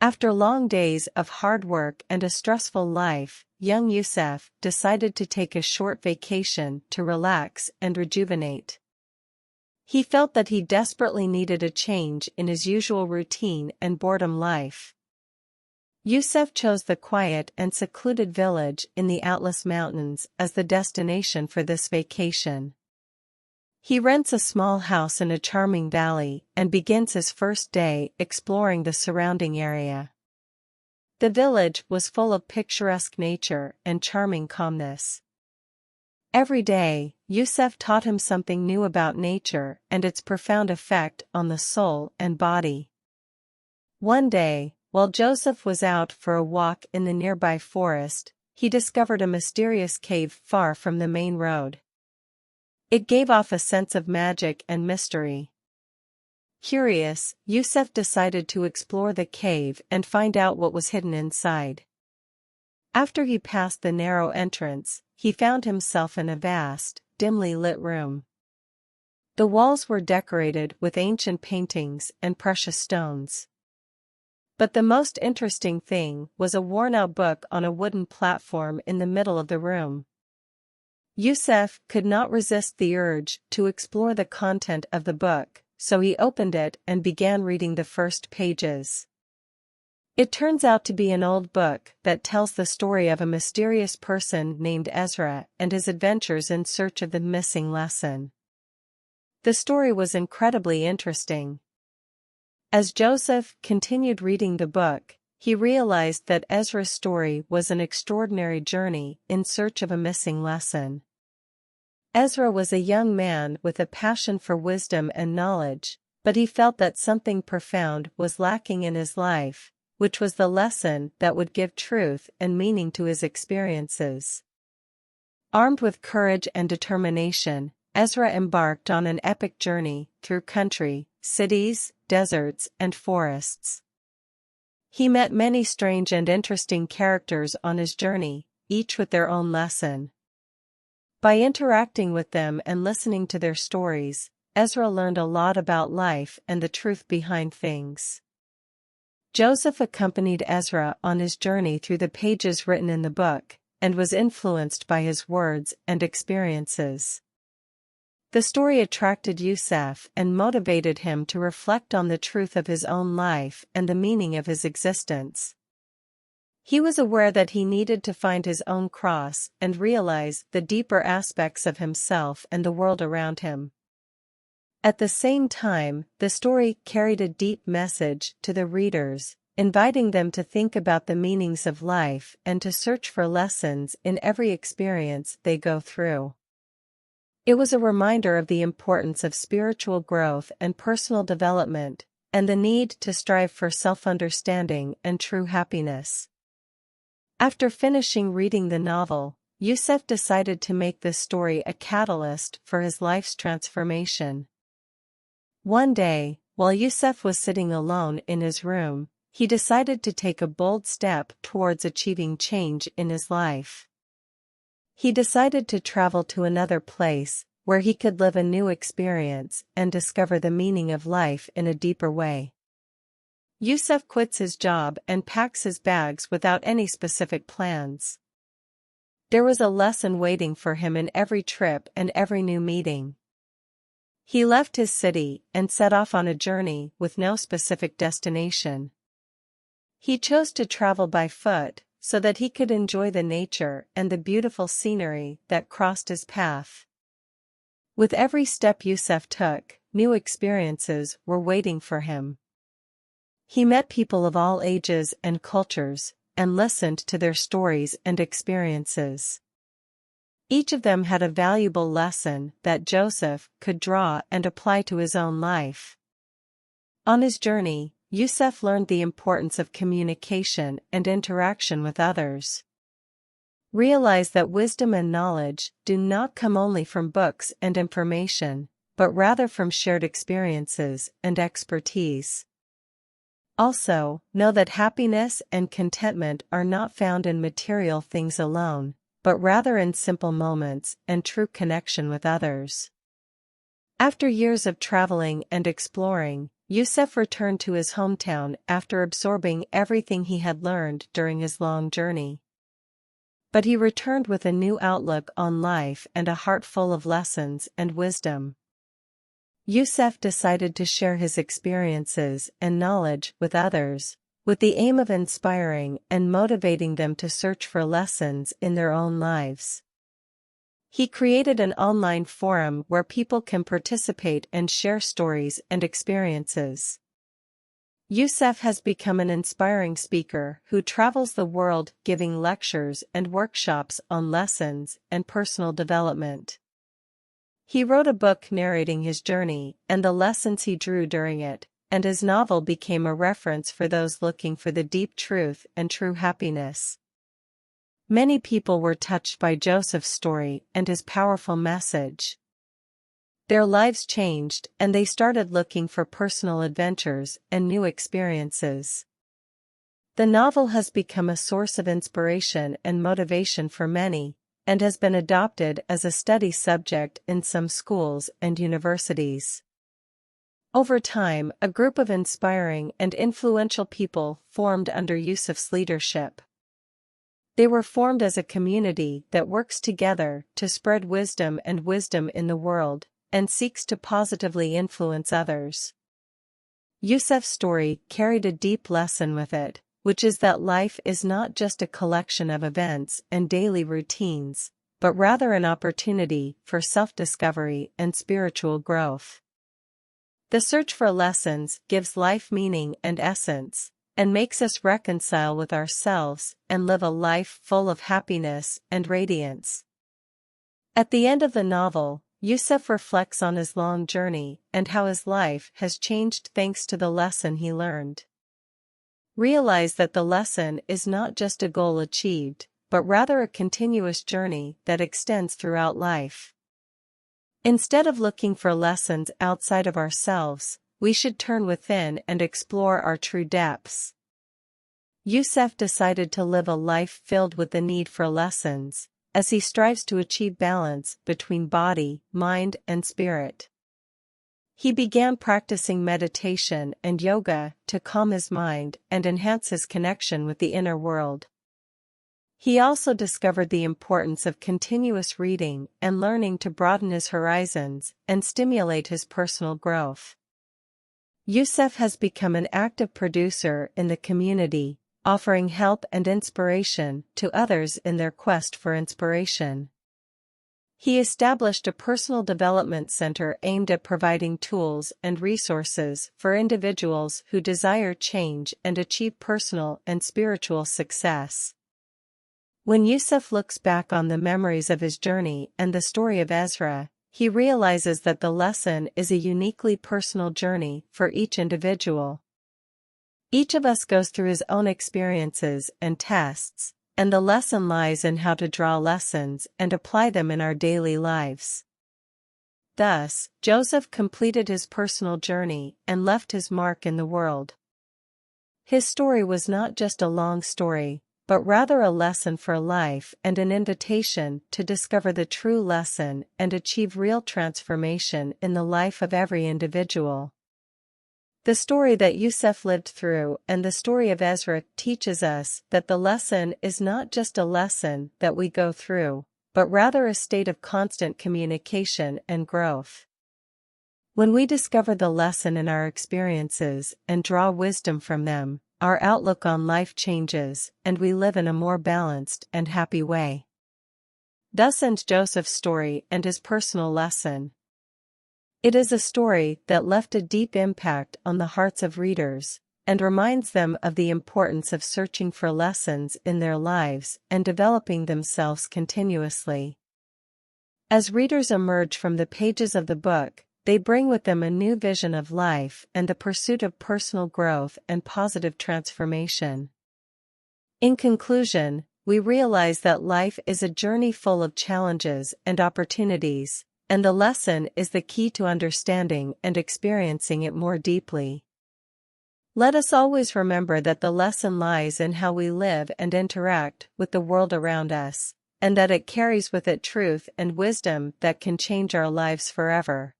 After long days of hard work and a stressful life, young Yusuf decided to take a short vacation to relax and rejuvenate. He felt that he desperately needed a change in his usual routine and boredom life. Yusuf chose the quiet and secluded village in the Atlas Mountains as the destination for this vacation. He rents a small house in a charming valley and begins his first day exploring the surrounding area. The village was full of picturesque nature and charming calmness. Every day, Yusuf taught him something new about nature and its profound effect on the soul and body. One day, while Joseph was out for a walk in the nearby forest, he discovered a mysterious cave far from the main road. It gave off a sense of magic and mystery. Curious, Yusuf decided to explore the cave and find out what was hidden inside. After he passed the narrow entrance, he found himself in a vast, dimly lit room. The walls were decorated with ancient paintings and precious stones. But the most interesting thing was a worn-out book on a wooden platform in the middle of the room. Yusuf could not resist the urge to explore the content of the book, so he opened it and began reading the first pages. It turns out to be an old book that tells the story of a mysterious person named Ezra and his adventures in search of the missing lesson. The story was incredibly interesting. As Joseph continued reading the book, he realized that Ezra's story was an extraordinary journey in search of a missing lesson. Ezra was a young man with a passion for wisdom and knowledge, but he felt that something profound was lacking in his life, which was the lesson that would give truth and meaning to his experiences. Armed with courage and determination, Ezra embarked on an epic journey through country, cities, deserts, and forests. He met many strange and interesting characters on his journey, each with their own lesson. By interacting with them and listening to their stories, Ezra learned a lot about life and the truth behind things. Joseph accompanied Ezra on his journey through the pages written in the book, and was influenced by his words and experiences. The story attracted Yusuf and motivated him to reflect on the truth of his own life and the meaning of his existence. He was aware that he needed to find his own cross and realize the deeper aspects of himself and the world around him. At the same time, the story carried a deep message to the readers, inviting them to think about the meanings of life and to search for lessons in every experience they go through. It was a reminder of the importance of spiritual growth and personal development, and the need to strive for self-understanding and true happiness. After finishing reading the novel, Yusuf decided to make this story a catalyst for his life's transformation. One day, while Yusuf was sitting alone in his room, he decided to take a bold step towards achieving change in his life. He decided to travel to another place, where he could live a new experience and discover the meaning of life in a deeper way. Yusuf quits his job and packs his bags without any specific plans. There was a lesson waiting for him in every trip and every new meeting. He left his city and set off on a journey with no specific destination. He chose to travel by foot, so that he could enjoy the nature and the beautiful scenery that crossed his path. With every step Yusuf took, new experiences were waiting for him. He met people of all ages and cultures, and listened to their stories and experiences. Each of them had a valuable lesson that Joseph could draw and apply to his own life. On his journey, Yusuf learned the importance of communication and interaction with others. Realize that wisdom and knowledge do not come only from books and information, but rather from shared experiences and expertise. Also, know that happiness and contentment are not found in material things alone, but rather in simple moments and true connection with others. After years of traveling and exploring, Yusef returned to his hometown after absorbing everything he had learned during his long journey. But he returned with a new outlook on life and a heart full of lessons and wisdom. Yusef decided to share his experiences and knowledge with others, with the aim of inspiring and motivating them to search for lessons in their own lives. He created an online forum where people can participate and share stories and experiences. Yusef has become an inspiring speaker who travels the world giving lectures and workshops on lessons and personal development. He wrote a book narrating his journey and the lessons he drew during it, and his novel became a reference for those looking for the deep truth and true happiness. Many people were touched by Joseph's story and his powerful message. Their lives changed and they started looking for personal adventures and new experiences. The novel has become a source of inspiration and motivation for many, and has been adopted as a study subject in some schools and universities. Over time, a group of inspiring and influential people formed under Yusef's leadership. They were formed as a community that works together to spread wisdom in the world, and seeks to positively influence others. Yusef's story carried a deep lesson with it, which is that life is not just a collection of events and daily routines, but rather an opportunity for self-discovery and spiritual growth. The search for lessons gives life meaning and essence, and makes us reconcile with ourselves and live a life full of happiness and radiance. At the end of the novel, Yusef reflects on his long journey and how his life has changed thanks to the lesson he learned. Realize that the lesson is not just a goal achieved, but rather a continuous journey that extends throughout life. Instead of looking for lessons outside of ourselves, we should turn within and explore our true depths. Yusef decided to live a life filled with the need for lessons, as he strives to achieve balance between body, mind, and spirit. He began practicing meditation and yoga to calm his mind and enhance his connection with the inner world. He also discovered the importance of continuous reading and learning to broaden his horizons and stimulate his personal growth. Yusef has become an active producer in the community, offering help and inspiration to others in their quest for inspiration. He established a personal development center aimed at providing tools and resources for individuals who desire change and achieve personal and spiritual success. When Yusef looks back on the memories of his journey and the story of Ezra, he realizes that the lesson is a uniquely personal journey for each individual. Each of us goes through his own experiences and tests, and the lesson lies in how to draw lessons and apply them in our daily lives. Thus, Joseph completed his personal journey and left his mark in the world. His story was not just a long story, but rather a lesson for life and an invitation to discover the true lesson and achieve real transformation in the life of every individual. The story that Yusef lived through and the story of Ezra teaches us that the lesson is not just a lesson that we go through, but rather a state of constant communication and growth. When we discover the lesson in our experiences and draw wisdom from them, our outlook on life changes and we live in a more balanced and happy way. Thus ends Joseph's story and his personal lesson. It is a story that left a deep impact on the hearts of readers, and reminds them of the importance of searching for lessons in their lives and developing themselves continuously. As readers emerge from the pages of the book, they bring with them a new vision of life and the pursuit of personal growth and positive transformation. In conclusion, we realize that life is a journey full of challenges and opportunities, and the lesson is the key to understanding and experiencing it more deeply. Let us always remember that the lesson lies in how we live and interact with the world around us, and that it carries with it truth and wisdom that can change our lives forever.